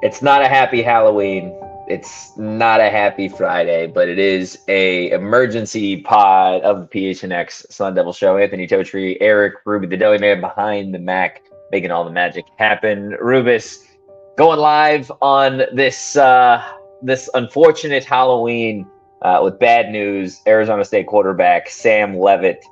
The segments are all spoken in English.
It's not a happy Halloween. It's not a happy Friday, but it is a emergency pod of the PHNX Sun Devil Show. Anthony Totri, Eric, Ruby, the Deli Man behind the Mac, making all the magic happen. Rubus going live on this unfortunate Halloween with bad news. Arizona State quarterback Sam Leavitt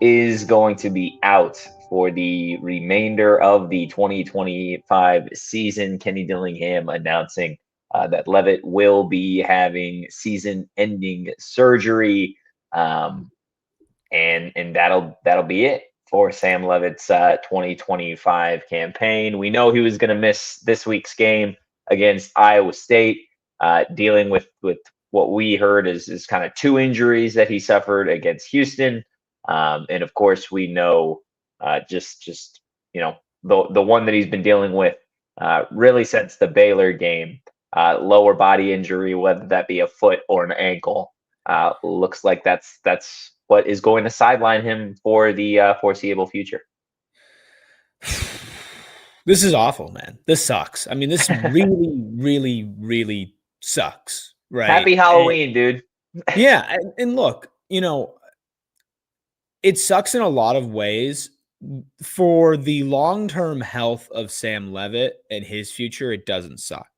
is going to be out for the remainder of the 2025 season. Kenny Dillingham announcing that Leavitt will be having season-ending surgery, and that'll be it for Sam Leavitt's 2025 campaign. We know he was going to miss this week's game against Iowa State, dealing with what we heard is kind of two injuries that he suffered against Houston. And of course, we know just the one that he's been dealing with really since the Baylor game, lower body injury, whether that be a foot or an ankle. Looks like that's what is going to sideline him for the foreseeable future. This is awful, man. This sucks. I mean, this really, really, really sucks. Right? Happy Halloween, dude. Yeah, and look, it sucks in a lot of ways. For the long-term health of Sam Leavitt and his future, it doesn't suck,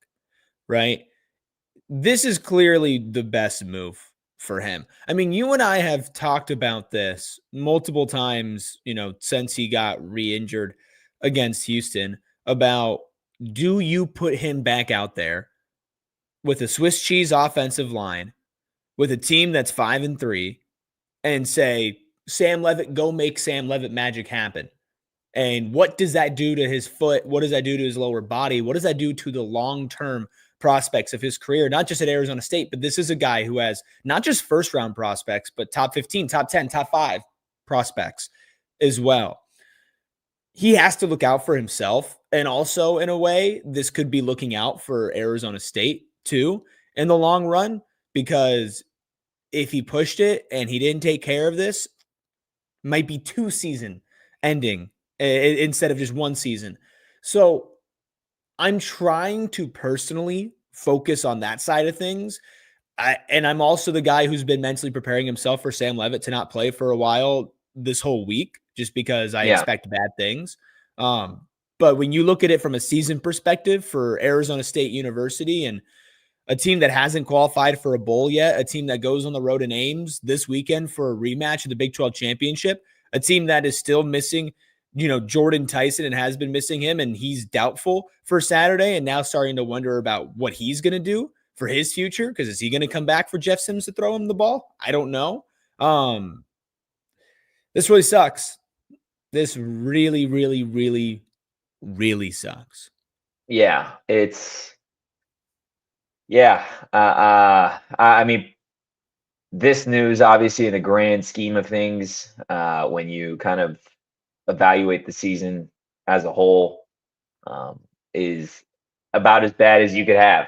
right? This is clearly the best move for him. I mean, you and I have talked about this multiple times, since he got re-injured against Houston, about, do you put him back out there with a Swiss cheese offensive line, with a team that's 5-3, and say, Sam Leavitt, go make Sam Leavitt magic happen? And what does that do to his foot? What does that do to his lower body? What does that do to the long-term prospects of his career? Not just at Arizona State, but this is a guy who has not just first-round prospects, but top 15, top 10, top 5 prospects as well. He has to look out for himself. And also, in a way, this could be looking out for Arizona State, too, in the long run, because if he pushed it and he didn't take care of this, might be 2 season ending instead of just 1 season. So I'm trying to personally focus on that side of things. And I'm also the guy who's been mentally preparing himself for Sam Leavitt to not play for a while this whole week, just because I expect bad things. But when you look at it from a season perspective for Arizona State University, and a team that hasn't qualified for a bowl yet, a team that goes on the road in Ames this weekend for a rematch of the Big 12 championship, a team that is still missing, Jordyn Tyson, and has been missing him, and he's doubtful for Saturday, and now starting to wonder about what he's going to do for his future, because is he going to come back for Jeff Sims to throw him the ball? I don't know. This really sucks. This really, really, really, really sucks. Yeah, I mean, this news, obviously, in the grand scheme of things, when you kind of evaluate the season as a whole, is about as bad as you could have,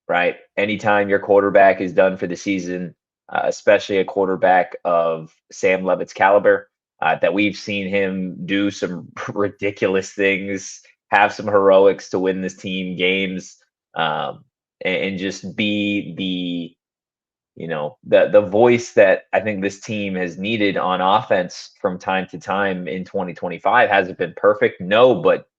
right? Anytime your quarterback is done for the season, especially a quarterback of Sam Leavitt's caliber, that we've seen him do some ridiculous things, have some heroics to win this team games, and just be the voice that I think this team has needed on offense from time to time in 2025. Has it been perfect? No, but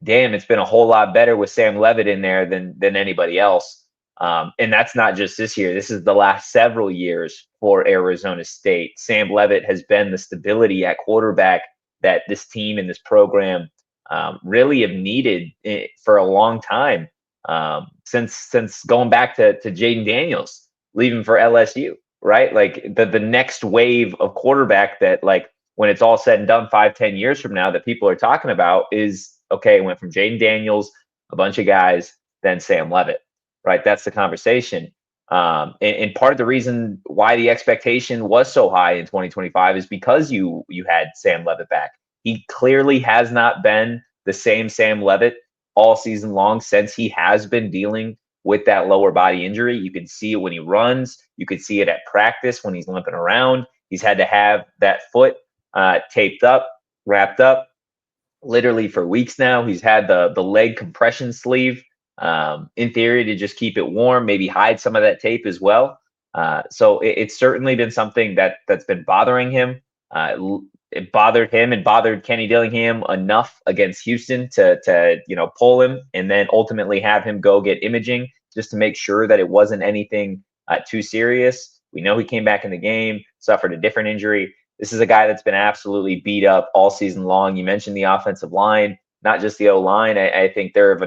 damn, it's been a whole lot better with Sam Leavitt in there than anybody else. And that's not just this year. This is the last several years for Arizona State. Sam Leavitt has been the stability at quarterback that this team and this program really have needed for a long time. Since going back to Jayden Daniels leaving for LSU, right? Like the next wave of quarterback that, like, when it's all said and done 5-10 years from now, that people are talking about is, okay, it went from Jayden Daniels, a bunch of guys, then Sam Leavitt, right? That's the conversation. And part of the reason why the expectation was so high in 2025 is because you had Sam Leavitt back. He clearly has not been the same Sam Leavitt all season long since he has been dealing with that lower body injury. You can see it when he runs. You could see it at practice when he's limping around. He's had to have that foot taped up, wrapped up, literally for weeks now. He's had the leg compression sleeve in theory, to just keep it warm, maybe hide some of that tape as well. So it's certainly been something that's been bothering him. It bothered him and bothered Kenny Dillingham enough against Houston to pull him and then ultimately have him go get imaging just to make sure that it wasn't anything too serious. We know he came back in the game, suffered a different injury. This is a guy that's been absolutely beat up all season long. You mentioned the offensive line, not just the O-line. I think there have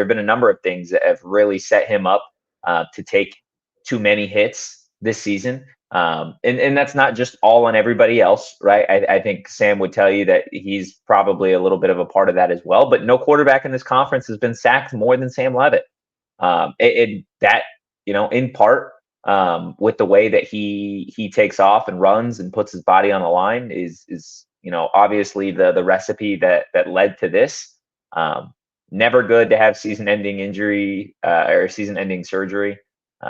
been a number of things that have really set him up to take too many hits this season. And that's not just all on everybody else, right? I think Sam would tell you that he's probably a little bit of a part of that as well. But no quarterback in this conference has been sacked more than Sam Leavitt. In part, with the way that he takes off and runs and puts his body on the line is obviously the recipe that led to this. Never good to have season-ending injury or season-ending surgery.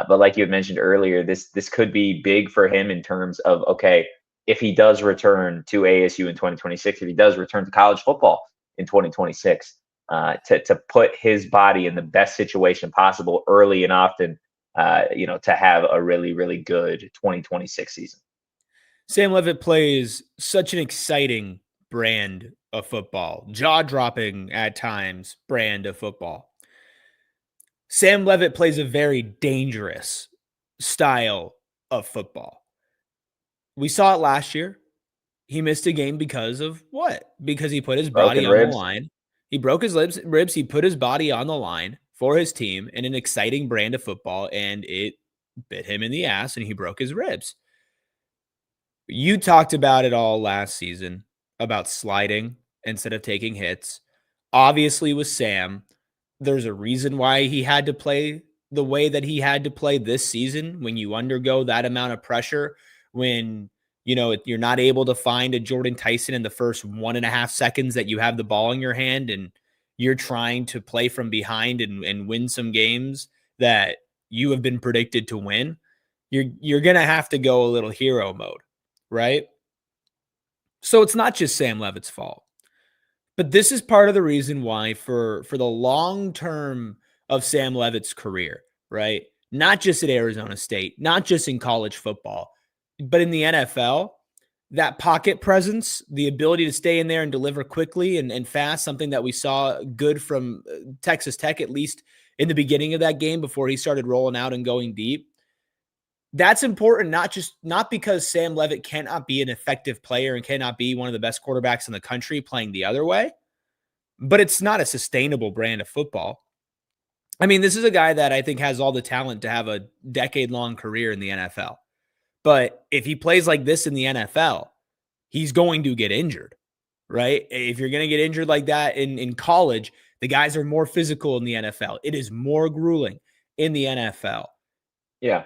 But like you had mentioned earlier, this could be big for him in terms of, okay, if he does return to ASU in 2026, if he does return to college football in 2026, to put his body in the best situation possible early and often, to have a really, really good 2026 season. Sam Leavitt plays such an exciting brand of football, jaw-dropping at times brand of football. Sam Leavitt plays a very dangerous style of football. We saw it last year. He missed a game because of what? Because he put his body on the line. He broke his ribs. He put his body on the line for his team in an exciting brand of football, and it bit him in the ass, and he broke his ribs. You talked about it all last season about sliding instead of taking hits. Obviously, with Sam, there's a reason why he had to play the way that he had to play this season. When you undergo that amount of pressure, when you're not able to find a Jordyn Tyson in the first 1.5 seconds that you have the ball in your hand, and you're trying to play from behind and win some games that you have been predicted to win, you're going to have to go a little hero mode, right? So it's not just Sam Leavitt's fault. But this is part of the reason why for the long term of Sam Leavitt's career, right? Not just at Arizona State, not just in college football, but in the NFL, that pocket presence, the ability to stay in there and deliver quickly and fast, something that we saw good from Texas Tech, at least in the beginning of that game before he started rolling out and going deep. That's important, not because Sam Leavitt cannot be an effective player and cannot be one of the best quarterbacks in the country playing the other way, but it's not a sustainable brand of football. I mean, this is a guy that I think has all the talent to have a decade-long career in the NFL. But if he plays like this in the NFL, he's going to get injured, right? If you're going to get injured like that in college, the guys are more physical in the NFL. It is more grueling in the NFL. Yeah.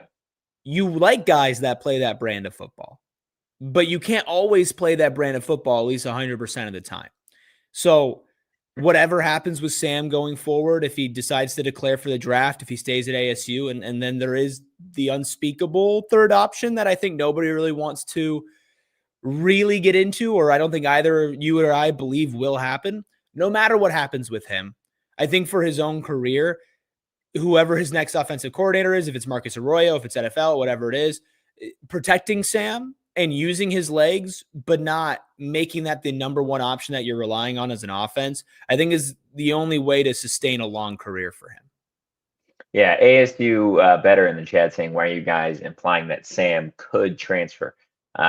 You like guys that play that brand of football, but you can't always play that brand of football at least 100% of the time. So whatever happens with Sam going forward, if he decides to declare for the draft, if he stays at ASU, and then there is the unspeakable third option that I think nobody really wants to really get into, or I don't think either you or I believe will happen. No matter what happens with him, I think for his own career, whoever his next offensive coordinator is, if it's Marcus Arroyo, if it's NFL, whatever it is, protecting Sam and using his legs, but not making that the number one option that you're relying on as an offense, I think is the only way to sustain a long career for him. Yeah, ASU better in the chat saying, why are you guys implying that Sam could transfer?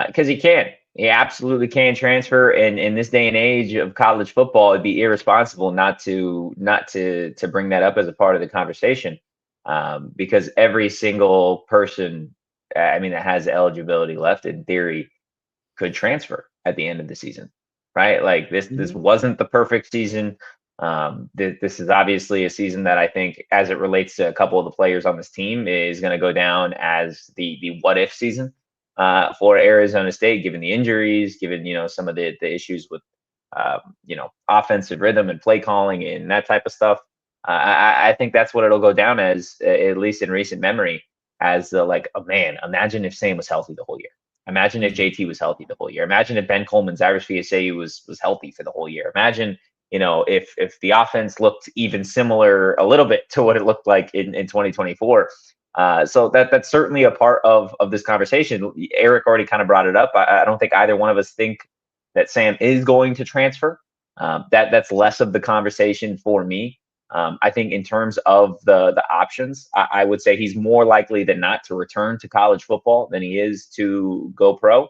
Because he can. He absolutely can transfer. And in this day and age of college football, it'd be irresponsible not to bring that up as a part of the conversation. Because every single person, that has eligibility left in theory could transfer at the end of the season, right? Like this wasn't the perfect season. This is obviously a season that I think, as it relates to a couple of the players on this team, is going to go down as the what if season for Arizona State, given the injuries, given some of the issues with offensive rhythm and play calling and that type of stuff. I think that's what it'll go down as, at least in recent memory, as oh man, imagine if Sam was healthy the whole year. Imagine if JT was healthy the whole year. Imagine if Ben Coleman's Irish VSA was healthy for the whole year. Imagine if the offense looked even similar a little bit to what it looked like in 2024. So that's certainly a part of this conversation. Eric already kind of brought it up. I don't think either one of us think that Sam is going to transfer. That's less of the conversation for me. I think in terms of the options, I would say he's more likely than not to return to college football than he is to go pro.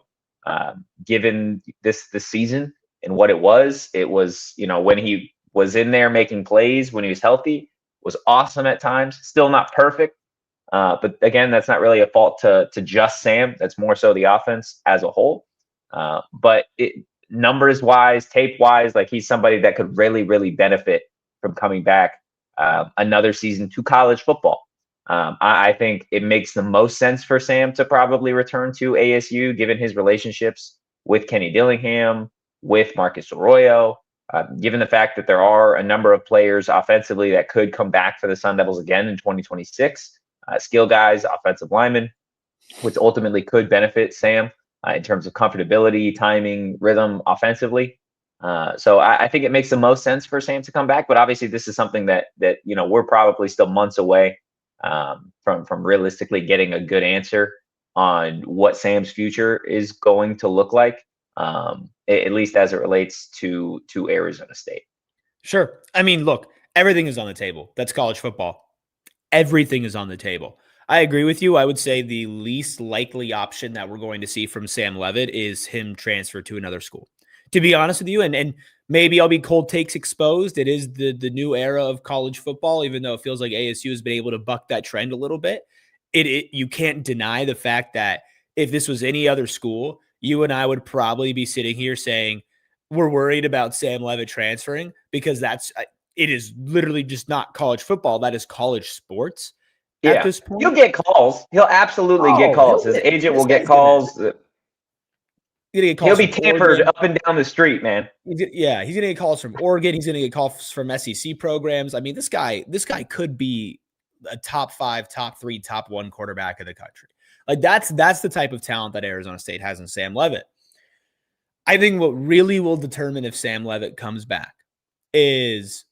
Given this season and what it was, when he was in there making plays, when he was healthy, was awesome at times. Still not perfect, but again, that's not really a fault to just Sam. That's more so the offense as a whole. But numbers wise, tape wise, like he's somebody that could really, really benefit from coming back another season to college football. I think it makes the most sense for Sam to probably return to ASU, given his relationships with Kenny Dillingham, with Marcus Arroyo, given the fact that there are a number of players offensively that could come back for the Sun Devils again in 2026, skill guys, offensive linemen, which ultimately could benefit Sam in terms of comfortability, timing, rhythm offensively. So I think it makes the most sense for Sam to come back, but obviously this is something that we're probably still months away from realistically getting a good answer on what Sam's future is going to look like, at least as it relates to Arizona State. Sure. I mean, look, everything is on the table. That's college football. Everything is on the table. I agree with you. I would say the least likely option that we're going to see from Sam Leavitt is him transfer to another school. To be honest with you, and maybe I'll be cold takes exposed. It is the new era of college football, even though it feels like ASU has been able to buck that trend a little bit. You can't deny the fact that if this was any other school, you and I would probably be sitting here saying we're worried about Sam Leavitt transferring because it is literally just not college football. That is college sports at this point. He'll get calls. He'll absolutely get calls. His agent will get calls. He'll be tampered up and down the street, man. He's going to get calls from Oregon. He's going to get calls from SEC programs. I mean, this guy could be a top 5, top 3, top 1 quarterback in the country. Like that's the type of talent that Arizona State has in Sam Leavitt. I think what really will determine if Sam Leavitt comes back is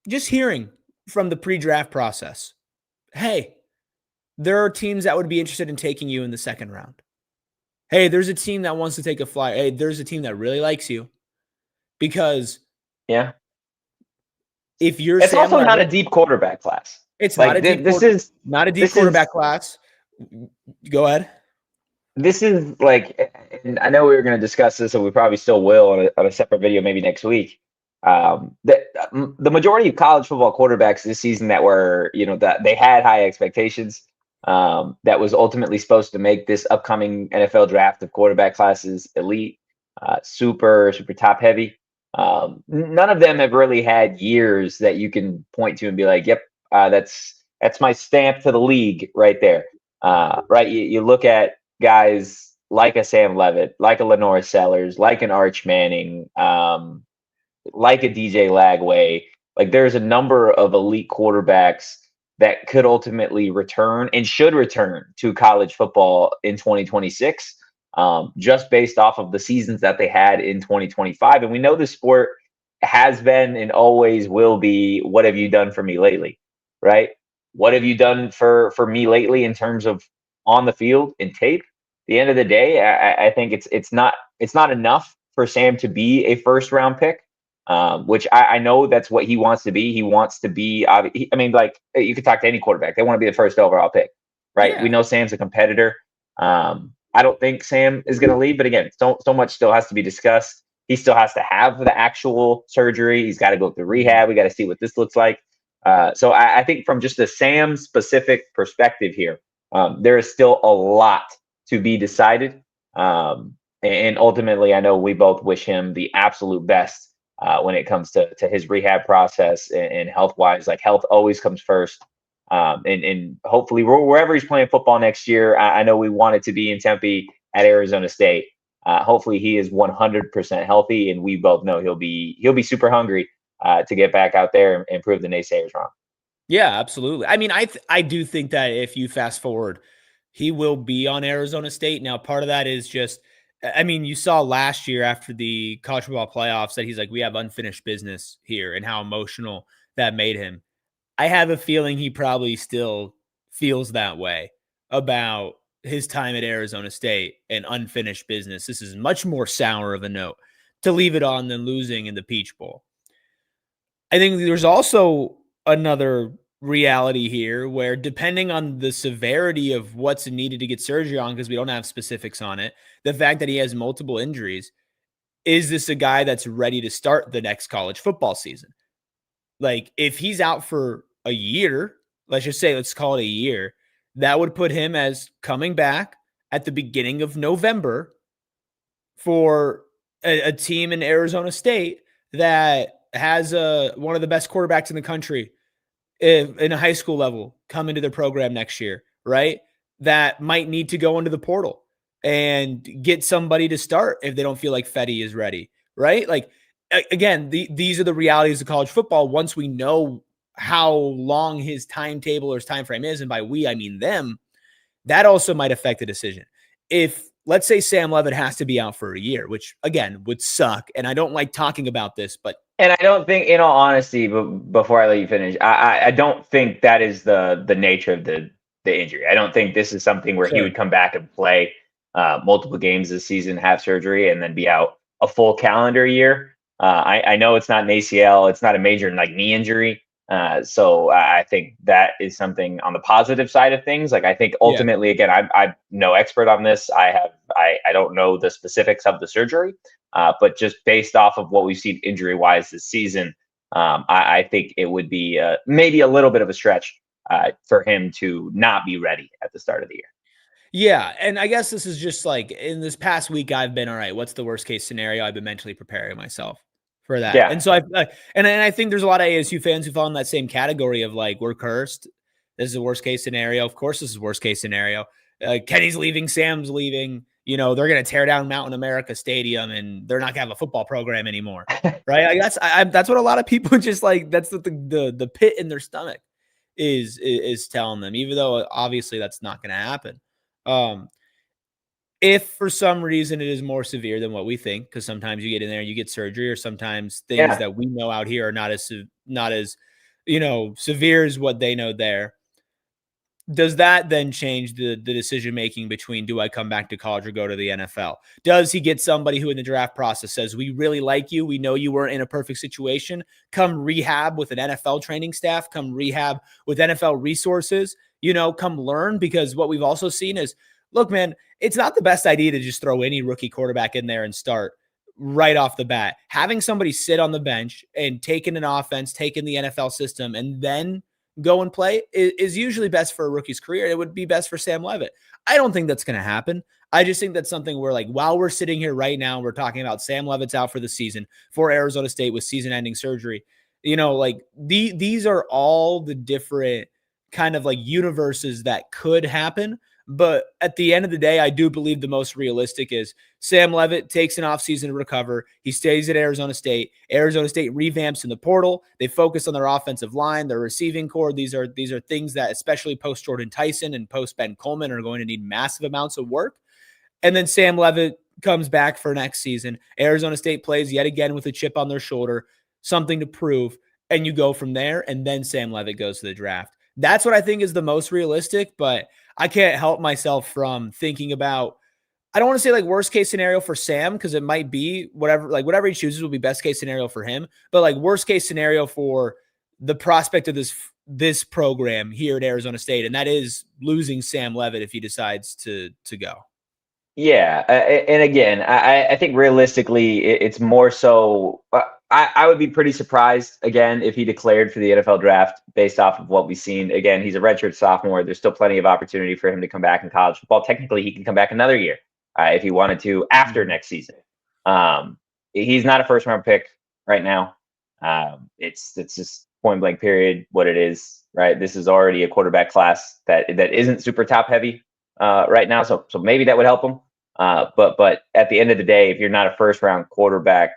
just hearing from the pre-draft process. Hey, there are teams that would be interested in taking you in the second round. Hey, there's a team that wants to take a flyer. Hey, there's a team that really likes you. Because if you're It's Sam also Leavitt, not a deep quarterback class. It's like, not a deep quarterback class. Go ahead. This is like, and I know we were going to discuss this, and we probably still will on a separate video maybe next week. The majority of college football quarterbacks this season that were, that they had high expectations, that was ultimately supposed to make this upcoming NFL draft of quarterback classes elite, super top heavy. None of them have really had years that you can point to and be like, yep, that's my stamp to the league right there. Right. You look at guys like a Sam Leavitt, like a Lenore Sellers, like an Arch Manning, like a DJ Lagway. Like there's a number of elite quarterbacks that could ultimately return and should return to college football in 2026, just based off of the seasons that they had in 2025. And we know the sport has been and always will be, what have you done for me lately, right? What have you done for me lately in terms of on the field and tape? At the end of the day, I think it's not enough for Sam to be a first round pick, which I know that's what he wants to be. He wants to be. I mean, like you could talk to any quarterback; they want to be the first overall pick, right? Yeah. We know Sam's a competitor. I don't think Sam is going to leave, but again, so much still has to be discussed. He still has to have the actual surgery. He's got to go through rehab. We got to see what this looks like. So I think from just the Sam specific perspective here, there is still a lot to be decided. And ultimately, I know we both wish him the absolute best when it comes to his rehab process and health-wise. Like health always comes first. And hopefully wherever he's playing football next year, I know we want it to be in Tempe at Arizona State. Hopefully he is 100% healthy, and we both know he'll be super hungry to get back out there and prove the naysayers wrong. Yeah, absolutely. I mean, I do think that if you fast forward, he will be on Arizona State. Now, part of that is just I mean, you saw last year after the college football playoffs that he's like, we have unfinished business here, and how emotional that made him. I have a feeling he probably still feels that way about his time at Arizona State and unfinished business. This is much more sour of a note to leave it on than losing in the Peach Bowl. I think there's also another reality here where, depending on the severity of what's needed to get surgery on, because we don't have specifics on it, the fact that he has multiple injuries, is this a guy that's ready to start the next college football season? Like, if he's out for a year, let's call it a year, that would put him as coming back at the beginning of November for a team in Arizona State that has one of the best quarterbacks in the country in a high school level come into their program next year, right? That might need to go into the portal and get somebody to start if they don't feel like Fetty is ready, right? Like, again, these are the realities of college football. Once we know how long his timetable or his time frame is, and by we, I mean them, that also might affect the decision. If, let's say, Sam Leavitt has to be out for a year, which again would suck, and I don't like talking about this, but And I don't think, in all honesty, but before I let you finish, I don't think that is the nature of the injury. I don't think this is something where he sure. would come back and play multiple games this season, have surgery, and then be out a full calendar year. I know it's not an ACL, it's not a major like knee injury. So I think that is something on the positive side of things. Like, I think Yeah. ultimately, again, I'm no expert on this. I don't know the specifics of the surgery. But just based off of what we've seen injury wise this season, I think it would be maybe a little bit of a stretch for him to not be ready at the start of the year. Yeah, and I guess this is just like, in this past week, I've been all right. What's the worst case scenario? I've been mentally preparing myself for that, Yeah. and so and I think there's a lot of ASU fans who fall in that same category of like, we're cursed. This is a worst case scenario. Of course, this is worst case scenario. Kenny's leaving, Sam's leaving. You know, they're going to tear down Mountain America Stadium, and they're not going to have a football program anymore, right? Like, that's what a lot of people just like. That's what the pit in their stomach is telling them, even though obviously that's not going to happen. Um, if for some reason it is more severe than what we think, because sometimes you get in there and you get surgery, or sometimes things Yeah. that we know out here are not as severe as what they know there. Does that then change the decision making between, do I come back to college or go to the NFL? Does he get somebody who in the draft process says, we really like you, we know you weren't in a perfect situation, come rehab with an NFL training staff, come rehab with NFL resources, come learn? Because what we've also seen is, look, man, it's not the best idea to just throw any rookie quarterback in there and start right off the bat. Having somebody sit on the bench and taking an offense, taking the NFL system, and then go and play is usually best for a rookie's career. It would be best for Sam Leavitt. I don't think that's going to happen. I just think that's something where, like, while we're sitting here right now, we're talking about Sam Leavitt's out for the season for Arizona State with season-ending surgery. Like, these are all the different kind of like universes that could happen. But at the end of the day, I do believe the most realistic is Sam Leavitt takes an offseason to recover. He stays at Arizona State. Arizona State revamps in the portal. They focus on their offensive line, their receiving core. These are things that, especially post Jordyn Tyson and post Ben Coleman, are going to need massive amounts of work. And then Sam Leavitt comes back for next season. Arizona State plays yet again with a chip on their shoulder, something to prove, and you go from there. And then Sam Leavitt goes to the draft. That's what I think is the most realistic, but I can't help myself from thinking about, I don't want to say like worst case scenario for Sam, because it might be whatever he chooses will be best case scenario for him, but like worst case scenario for the prospect of this program here at Arizona State, and that is losing Sam Leavitt if he decides to go. Yeah, and again, I think realistically, it's more so. I would be pretty surprised again if he declared for the NFL draft based off of what we've seen. Again, he's a redshirt sophomore. There's still plenty of opportunity for him to come back in college football. Technically, he can come back another year if he wanted to after next season. He's not a first round pick right now. It's just point blank period what it is. Right, this is already a quarterback class that isn't super top heavy right now. So maybe that would help him. But at the end of the day, if you're not a first round quarterback,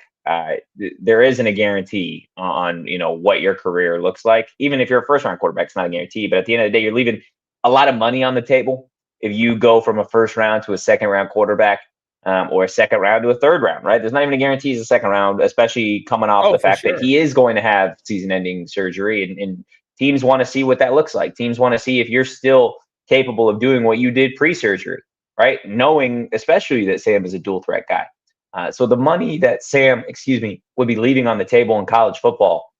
there isn't a guarantee on what your career looks like. Even if you're a first round quarterback, it's not a guarantee. But at the end of the day, you're leaving a lot of money on the table if you go from a first round to a second round quarterback. or a second round to a third round, right? There's not even a guarantee he's a second round, especially coming off the for fact that sure. he is going to have season-ending surgery, and teams want to see what that looks like. Teams want to see if you're still capable of doing what you did pre-surgery, right? Knowing especially that Sam is a dual threat guy. So the money that Sam, would be leaving on the table in college football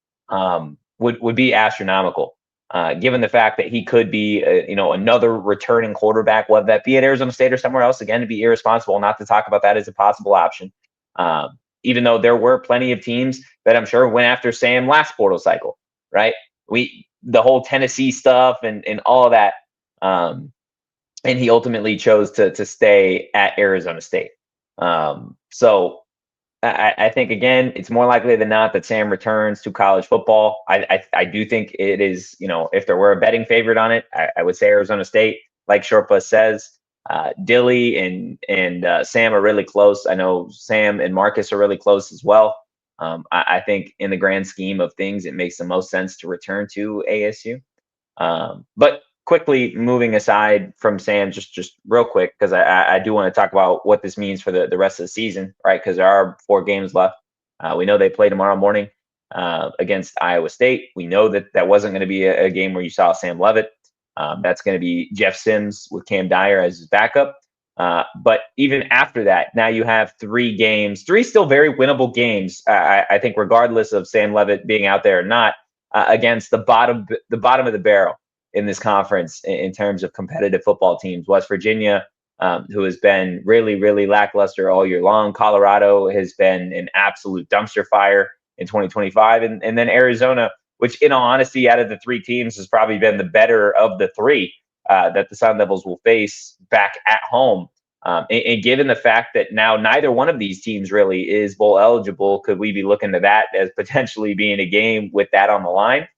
would be astronomical. Given the fact that he could be, another returning quarterback, whether that be at Arizona State or somewhere else, again, to be irresponsible not to talk about that as a possible option. Even though there were plenty of teams that I'm sure went after Sam last portal cycle, right? The whole Tennessee stuff and all of that, and he ultimately chose to stay at Arizona State. So I think, again, it's more likely than not that Sam returns to college football. I do think it is, if there were a betting favorite on it, I would say Arizona State. Like Shortbus says, Dilly and Sam are really close. I know Sam and Marcus are really close as well. I think in the grand scheme of things, it makes the most sense to return to ASU. But quickly moving aside from Sam, just real quick, because I do want to talk about what this means for the rest of the season, right? Because there are 4 games left. We know they play tomorrow morning against Iowa State. We know that wasn't going to be a game where you saw Sam Leavitt. That's going to be Jeff Sims with Cam Dyer as his backup. But even after that, now you have 3 games, 3 still very winnable games. I think regardless of Sam Leavitt being out there or not, against the bottom of the barrel in this conference in terms of competitive football teams. West Virginia, who has been really, really lackluster all year long. Colorado has been an absolute dumpster fire in 2025. And then Arizona, which in all honesty, out of the 3 teams has probably been the better of the 3 that the Sun Devils will face back at home. And given the fact that now neither one of these teams really is bowl eligible, could we be looking to that as potentially being a game with that on the line?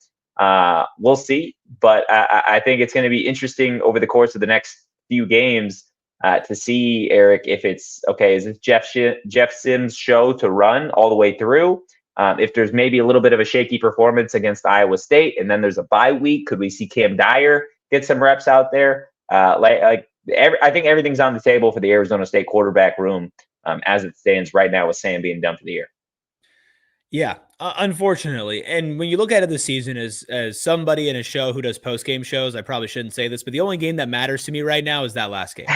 We'll see, but I think it's going to be interesting over the course of the next few games to see, Eric, if it's okay. Is it Jeff Sims' show to run all the way through? If there's maybe a little bit of a shaky performance against Iowa State, and then there's a bye week, could we see Cam Dyer get some reps out there? I think everything's on the table for the Arizona State quarterback room as it stands right now with Sam being done for the year. Yeah, unfortunately. And when you look at it this season as somebody in a show who does post-game shows, I probably shouldn't say this, but the only game that matters to me right now is that last game.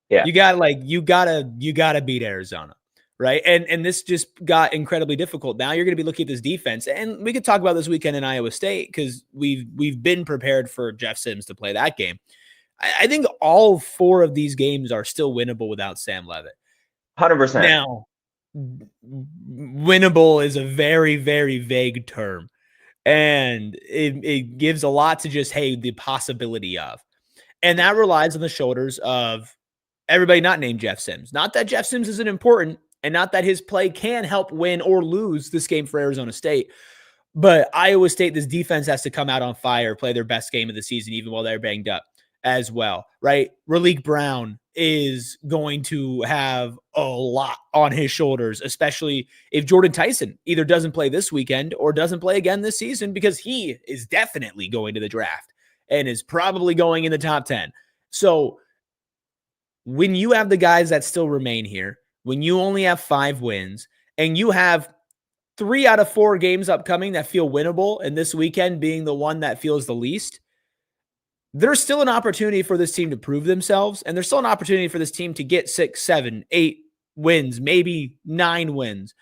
Yeah. You gotta beat Arizona, right? And this just got incredibly difficult. Now you're going to be looking at this defense, and we could talk about this weekend in Iowa State because we've been prepared for Jeff Sims to play that game. I think all 4 of these games are still winnable without Sam Leavitt. 100%. Now, winnable is a very, very vague term, and it gives a lot to just, hey, the possibility of. And that relies on the shoulders of everybody not named Jeff Sims. Not that Jeff Sims isn't important, and not that his play can help win or lose this game for Arizona State. But Iowa State, this defense has to come out on fire, play their best game of the season, even while they're banged up as well, right? Raleek Brown is going to have a lot on his shoulders, especially if Jordyn Tyson either doesn't play this weekend or doesn't play again this season, because he is definitely going to the draft and is probably going in the top 10. So when you have the guys that still remain here, when you only have 5 wins and you have 3 out of 4 games upcoming that feel winnable, and this weekend being the one that feels the least, there's still an opportunity for this team to prove themselves, and there's still an opportunity for this team to get 6, 7, 8 wins, maybe 9 wins.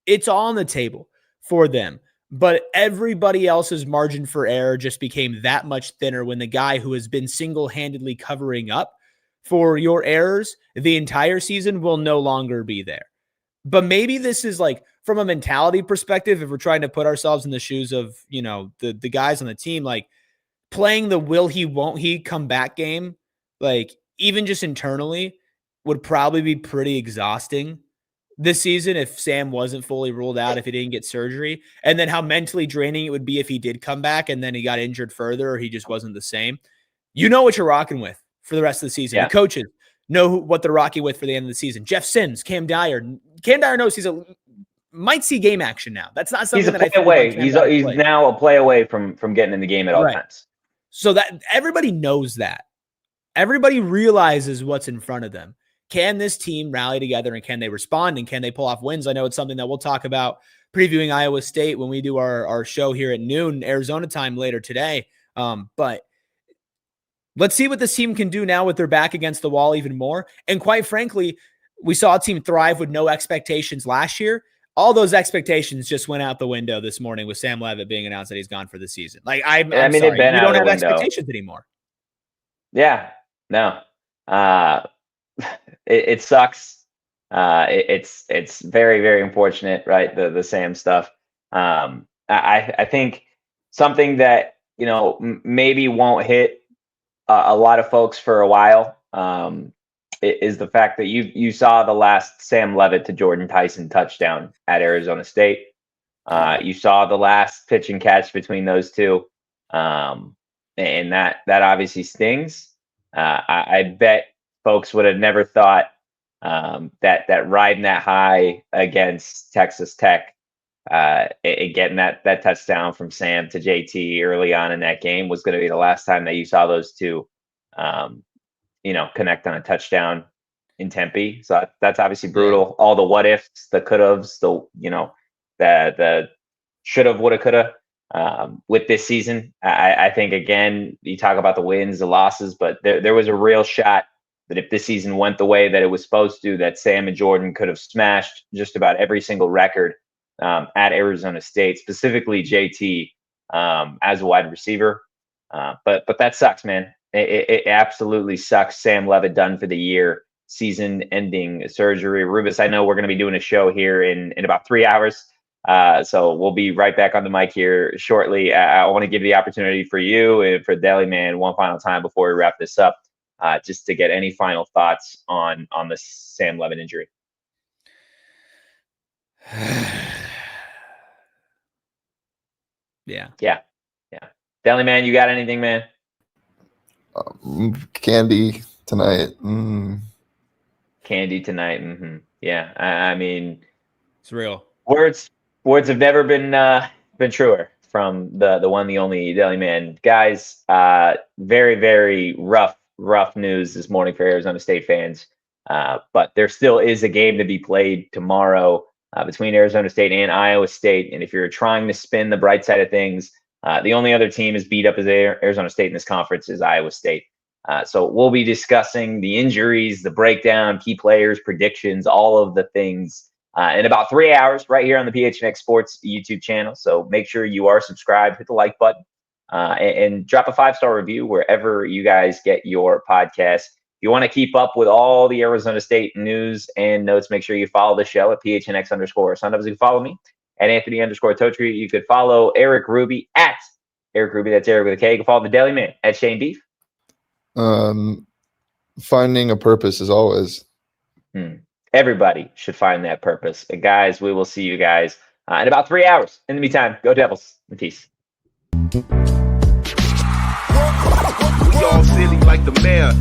It's all on the table for them, but everybody else's margin for error just became that much thinner when the guy who has been single-handedly covering up for your errors the entire season will no longer be there. But maybe this is like, from a mentality perspective, if we're trying to put ourselves in the shoes of, the guys on the team, like, playing the will he, won't he come back game, like, even just internally, would probably be pretty exhausting this season if Sam wasn't fully ruled out, if he didn't get surgery, and then how mentally draining it would be if he did come back and then he got injured further or he just wasn't the same. You know what you're rocking with for the rest of the season. Yeah. The coaches know what they're rocking with for the end of the season. Jeff Sims, Cam Dyer knows might see game action now. That's not something that I think away. He's now a play away from getting in the game at all times. So that everybody knows that. Everybody realizes what's in front of them. can this team rally together and can they respond and can they pull off wins? I know it's something that we'll talk about previewing Iowa State when we do our show here at noon Arizona time later today. But let's see what this team can do now with their back against the wall even more. And quite frankly, we saw a team thrive with no expectations last year. All those expectations just went out the window this morning with Sam Leavitt being announced that he's gone for the season. Like, I'm sorry, you don't have expectations anymore. Yeah, no. It sucks. It's very, very unfortunate, right? The Sam stuff. I think something that, maybe won't hit a lot of folks for a while is the fact that you saw the last Sam Leavitt to Jordyn Tyson touchdown at Arizona State. You saw the last pitch and catch between those two. And that obviously stings. I bet folks would have never thought that riding that high against Texas Tech, getting that touchdown from Sam to JT early on in that game was going to be the last time that you saw those two, connect on a touchdown in Tempe. So that's obviously brutal. All the what ifs, the could haves, the should have, would have, could have. With this season, I think, again, you talk about the wins, the losses, but there was a real shot that if this season went the way that it was supposed to, that Sam and Jordyn could have smashed just about every single record at Arizona State, specifically JT as a wide receiver. But that sucks, man. It absolutely sucks. Sam Leavitt done for the year, season-ending surgery. Rubus, I know we're going to be doing a show here in about 3 hours. So we'll be right back on the mic here shortly. I want to give the opportunity for you and for Deli Man one final time before we wrap this up, just to get any final thoughts on the Sam Leavitt injury. Yeah. Deli Man, you got anything, man? Candy tonight. Candy tonight. Yeah. I mean, it's real. Words have never been truer from the one, the only Deli Man. Guys, very, very rough news this morning for Arizona State fans. But there still is a game to be played tomorrow between Arizona State and Iowa State. And if you're trying to spin the bright side of things, the only other team as beat up as Arizona State in this conference is Iowa State. So we'll be discussing the injuries, the breakdown, key players, predictions, all of the things in about 3 hours right here on the PHNX Sports YouTube channel. So make sure you are subscribed, hit the like button, and drop a 5-star review wherever you guys get your podcast. If you want to keep up with all the Arizona State news and notes, make sure you follow the show at PHNX_. Sometimes you can follow me at Anthony_Totri. You could follow Eric Ruby at Eric Ruby. That's Eric with a K. You can follow the Deli Man at Shane Beef. Finding a purpose as always. Everybody should find that purpose. And guys, we will see you guys in about 3 hours. In the meantime, go Devils and peace. We all silly like the mayor.